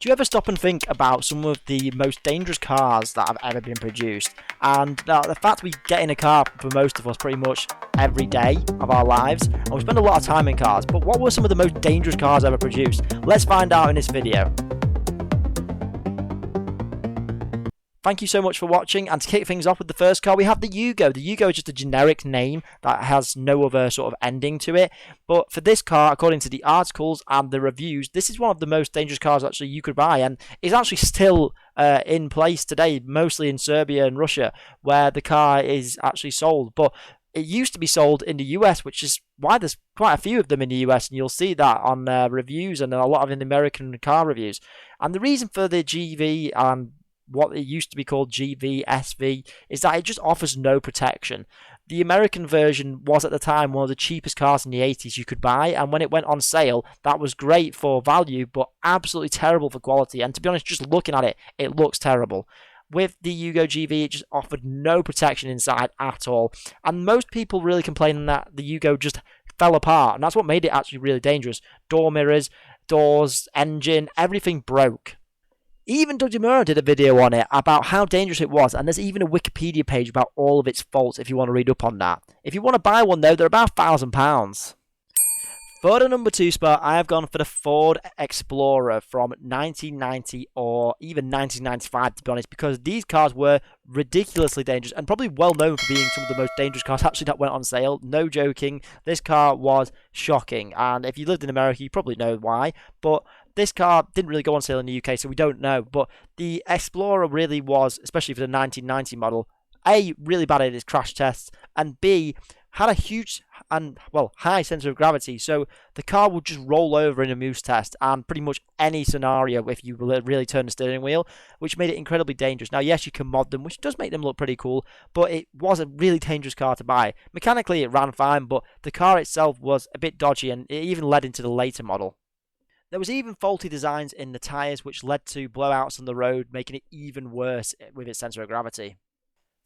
Do you ever stop and think about some of the most dangerous cars that have ever been produced? And the fact we get in a car for most of us pretty much every day of our lives, and we spend a lot of time in cars, but what were some of the most dangerous cars ever produced? Let's find out in this video. Thank you so much for watching, and to kick things off with the first car, we have the Yugo. The Yugo is just a generic name that has no other sort of ending to it, but for this car, according to the articles and the reviews, this is one of the most dangerous cars actually you could buy, and is actually still in place today, mostly in Serbia and Russia, where the car is actually sold, but it used to be sold in the US, which is why there's quite a few of them in the US, and you'll see that on reviews and a lot of in the American car reviews. And the reason for the GV and what it used to be called GV, SV, is that it just offers no protection. The American version was at the time one of the cheapest cars in the 80s you could buy, and when it went on sale, that was great for value, but absolutely terrible for quality. And to be honest, just looking at it, it looks terrible. With the Yugo GV, it just offered no protection inside at all. And most people really complaining that the Yugo just fell apart, and that's what made it actually really dangerous. Door mirrors, doors, engine, everything broke. Even Dojimura did a video on it about how dangerous it was, and there's even a Wikipedia page about all of its faults if you want to read up on that. If you want to buy one though, they're about £1,000. For the number 2 spot, I have gone for the Ford Explorer from 1990 or even 1995 to be honest, because these cars were ridiculously dangerous and probably well known for being some of the most dangerous cars actually that went on sale. No joking, this car was shocking, and if you lived in America you probably know why, but this car didn't really go on sale in the UK, so we don't know. But the Explorer really was, especially for the 1990 model, A, really bad at its crash tests, and B, had a huge and, well, high centre of gravity. So the car would just roll over in a moose test and pretty much any scenario if you really turn the steering wheel, which made it incredibly dangerous. Now, yes, you can mod them, which does make them look pretty cool, but it was a really dangerous car to buy. Mechanically, it ran fine, but the car itself was a bit dodgy, and it even led into the later model. There was even faulty designs in the tyres, which led to blowouts on the road, making it even worse with its centre of gravity.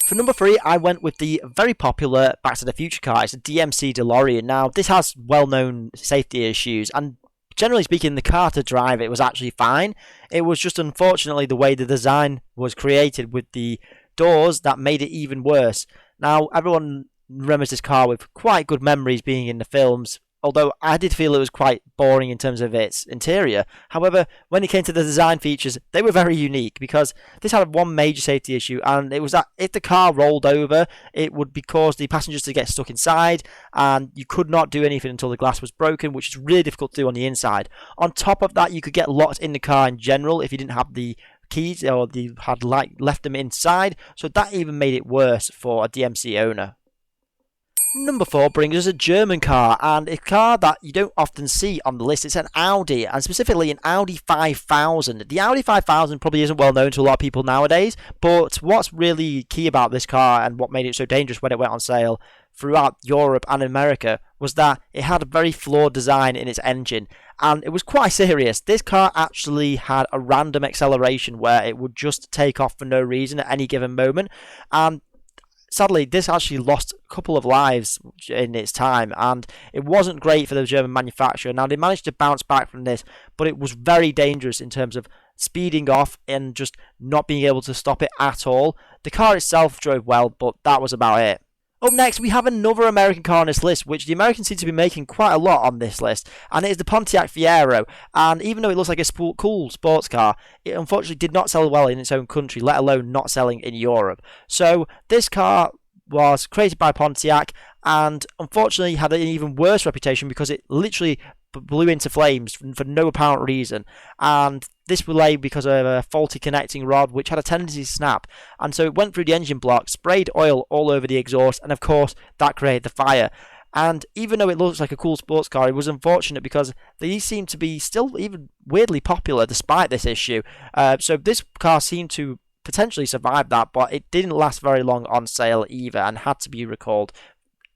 For number 3, I went with the very popular Back to the Future car. It's a DMC Delorean. Now, this has well-known safety issues, and generally speaking, the car to drive, it was actually fine. It was just unfortunately the way the design was created with the doors that made it even worse. Now, everyone remembers this car with quite good memories being in the films, although I did feel it was quite boring in terms of its interior. However, when it came to the design features, they were very unique, because this had one major safety issue, and it was that if the car rolled over, it would cause the passengers to get stuck inside, and you could not do anything until the glass was broken, which is really difficult to do on the inside. On top of that, you could get locked in the car in general if you didn't have the keys or you had left them inside, so that even made it worse for a DMC owner. Number 4 brings us a German car, and a car that you don't often see on the list. It's an Audi, and specifically an Audi 5000. The Audi 5000 probably isn't well known to a lot of people nowadays, but what's really key about this car and what made it so dangerous when it went on sale throughout Europe and America was that it had a very flawed design in its engine, and it was quite serious. This car actually had a random acceleration where it would just take off for no reason at any given moment, and sadly, this actually lost a couple of lives in its time, and it wasn't great for the German manufacturer. Now, they managed to bounce back from this, but it was very dangerous in terms of speeding off and just not being able to stop it at all. The car itself drove well, but that was about it. Up next, we have another American car on this list, which the Americans seem to be making quite a lot on this list, and it is the Pontiac Fiero. And even though it looks like a cool sports car, it unfortunately did not sell well in its own country, let alone not selling in Europe. So this car was created by Pontiac, and unfortunately had an even worse reputation because it literally blew into flames for no apparent reason, and this was laid because of a faulty connecting rod which had a tendency to snap, and so it went through the engine block, sprayed oil all over the exhaust, and of course that created the fire. And even though it looks like a cool sports car, it was unfortunate because these seem to be still even weirdly popular despite this issue. So this car seemed to potentially survive that, but it didn't last very long on sale either, and had to be recalled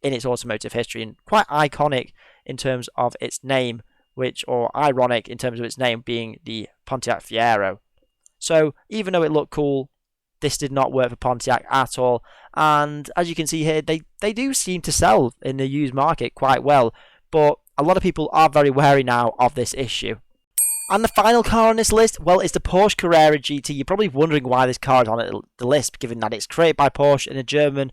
in its automotive history, and quite iconic in terms of its name, or ironic in terms of its name being the Pontiac Fiero. So even though it looked cool, this did not work for Pontiac at all, and as you can see here, they do seem to sell in the used market quite well, but a lot of people are very wary now of this issue. And the final car on this list, well, it's the Porsche Carrera GT. You're probably wondering why this car is on the list, given that it's created by Porsche in a German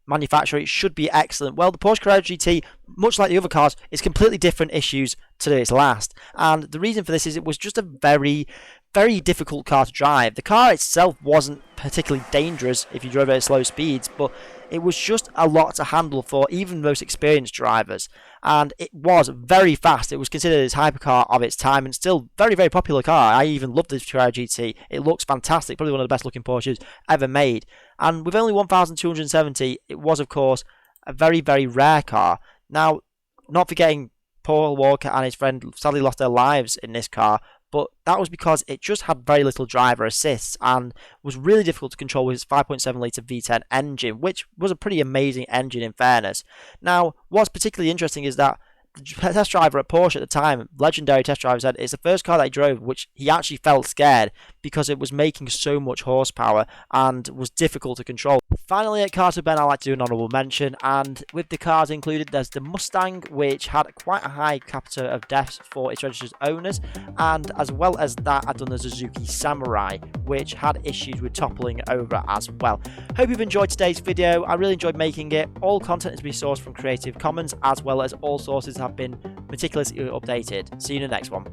manufacturer. It should be excellent. Well, the Porsche Carrera GT, much like the other cars, is completely different issues to its last. And the reason for this is it was just a very, very difficult car to drive. The car itself wasn't particularly dangerous if you drove it at slow speeds, but it was just a lot to handle for even the most experienced drivers. And it was very fast. It was considered as hypercar of its time and still very, very popular car. I even love this Carrera GT. It looks fantastic. Probably one of the best looking Porsches ever made. And with only 1,270, it was, of course, a very, very rare car. Now, not forgetting Paul Walker and his friend sadly lost their lives in this car, but that was because it just had very little driver assists and was really difficult to control with its 5.7 litre V10 engine, which was a pretty amazing engine in fairness. Now, what's particularly interesting is that the test driver at Porsche at the time, legendary test driver, said it's the first car that he drove which he actually felt scared because it was making so much horsepower and was difficult to control. Finally, at Car to Ben, I'd like to do an honourable mention, and with the cars included, there's the Mustang, which had quite a high capita of deaths for its registered owners, and as well as that, I've done the Suzuki Samurai, which had issues with toppling over as well. Hope you've enjoyed today's video. I really enjoyed making it. All content is to be sourced from Creative Commons, as well as all sources have been meticulously updated. See you in the next one.